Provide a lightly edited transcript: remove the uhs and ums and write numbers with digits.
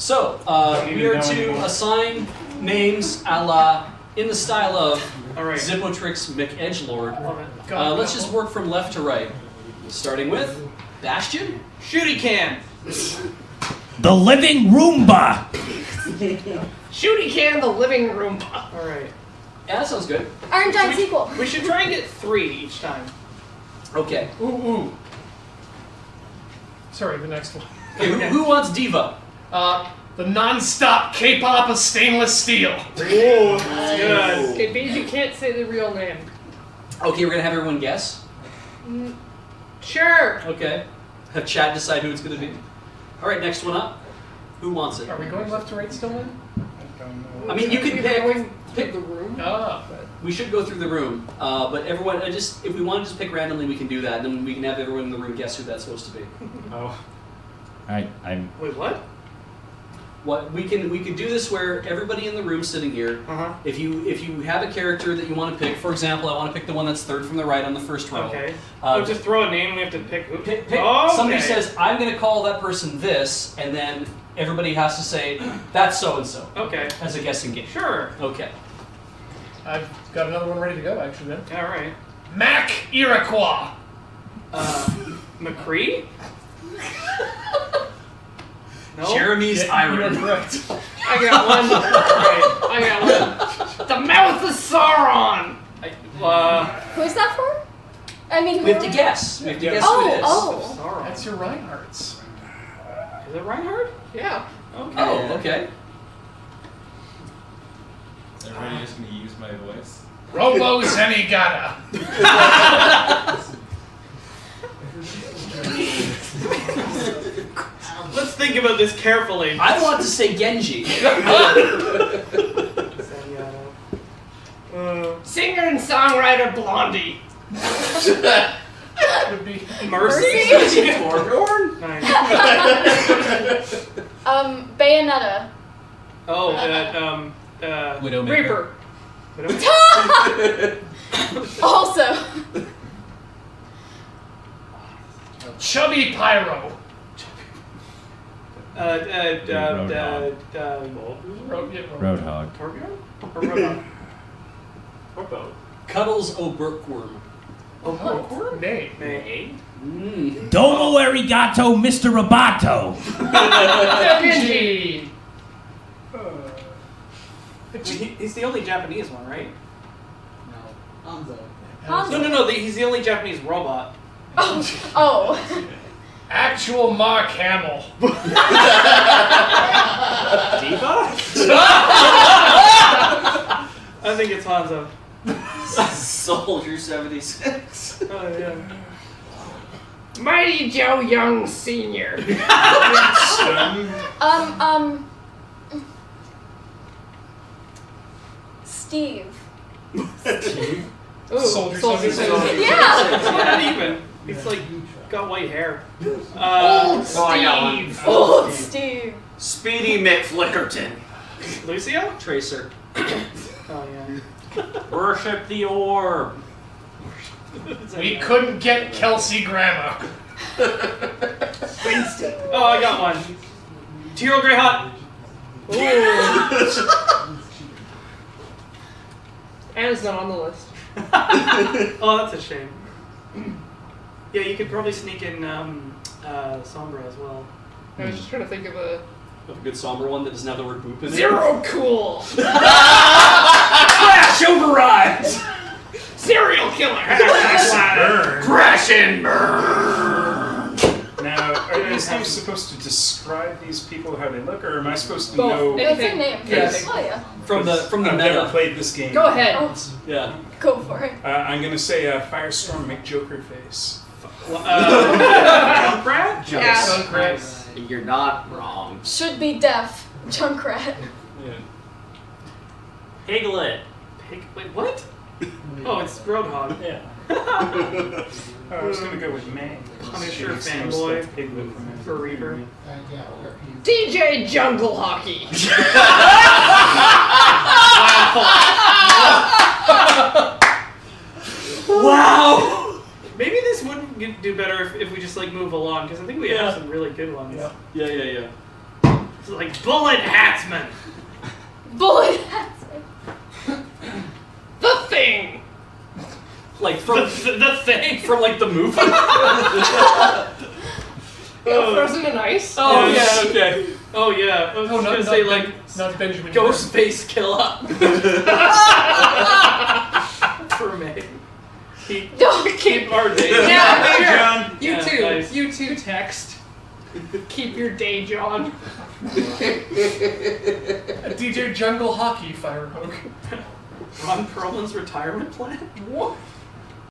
So, we are to assign names a la, in the style of Zippo Tricks McEdgelord. Let's just work from left to right. Starting with Bastion. Shooty can. The living Roomba. Shooty can, the living Roomba. Alright. Yeah, that sounds good. Iron Giant sequel. We should try and get 3 each time. Okay. Ooh. Sorry, the next one. Okay, who wants Diva? The non-stop K-pop of stainless steel. Oh, that's good. Okay, Beige, you can't say the real name. Okay, we're gonna have everyone guess. Sure. Okay. Have chat decide who it's gonna be. All right, next one up. Who wants it? Are we going left to right still then? I mean, you can pick the room. We should go through the room, but everyone, if we want to just pick randomly, we can do that, and then we can have everyone in the room guess who that's supposed to be. Oh. I'm. Wait, what? What we could do this where everybody in the room sitting here. If you have a character that you want to pick, for example, I want to pick the one that's third from the right on the first row. Okay. Just throw a name and we have to pick who. Pick. Oh, Somebody says, "I'm going to call that person this," and then everybody has to say, "That's so and so." Okay. As a guessing game. Sure. Okay. I've got another one ready to go, actually, then. All right. Mac Iroquois. McCree? No? Jeremy's Iron. You are correct. I got one. Right. I got one. The Mouth of Sauron. Who's that for? I mean, We have to guess. We have to guess who it is. Oh. Sauron. That's your Reinhardt's. Is it Reinhardt? Yeah. Okay. Oh, okay. Is everybody just going to use my voice? Robo Zenigata. Let's think about this carefully. I want to say Genji. Singer and songwriter Blondie. Would be Mercy? Torbjorn? Nice. Bayonetta. Oh, Widowmaker. Reaper. Also. Chubby Pyro. Roadhog. Torbjorn? Cuddles O'Burkworm. Nay. May. Domo arigato, Mr. Roboto. Genji. He's the only Japanese one, right? Hanzo. No. He's the only Japanese robot. Oh. Actual Mark Hamill. Diva? I think it's Hanzo. Soldier 76. Oh, yeah. Mighty Joe Young Sr. Steve. Ooh, Soldier Soldier 76. Yeah. It's not even. He's like got white hair. Old Steve. Old Steve. Speedy McFlickerton. Lucio? Tracer. Oh yeah. Worship the orb. We couldn't get Kelsey Grammer. Winston. Oh, I got one. Tiro Greyhawk. Anna's not on the list. Oh, that's a shame. Yeah, you could probably sneak in Sombra as well. I was just trying to think of a good somber one that doesn't have the word boop in it. Zero Cool. Crash Override. Serial Killer. Crash and Burn. Now, are these names supposed to describe these people, how they look, or am I supposed to Both. know? What's your name? Yes. Oh, yeah. From the I've meta. never played this game. Go ahead. Oh, Yeah. go for it. I'm going to say Firestorm McJoker Face. Junkrat? Yeah. Junkrat. You're not wrong. Should be deaf. Junkrat. Yeah. Piglet. Wait, what? Oh, it's Roadhog. Yeah. I was going to go with May. Punisher She looks fanboy. like Piglet from For Reaper. DJ Jungle Hockey. Wow! Maybe this wouldn't do better if we just like move along, because I think we have some really good ones. Yeah. It's like Bullet Hatsman. Bullet hats. The Thing. Like from The Thing. from like the movie. Frozen in Ice. Oh Yes. yeah, okay. Oh yeah. I was Oh, gonna say like not Benjamin. Ghostface Killer. For me. Keep our day. Yeah, Hey, sure. John. You Yeah, too. nice. You too. Text. Keep your day job. DJ Jungle Hockey Firehawk. Ron Perlman's retirement plan. What?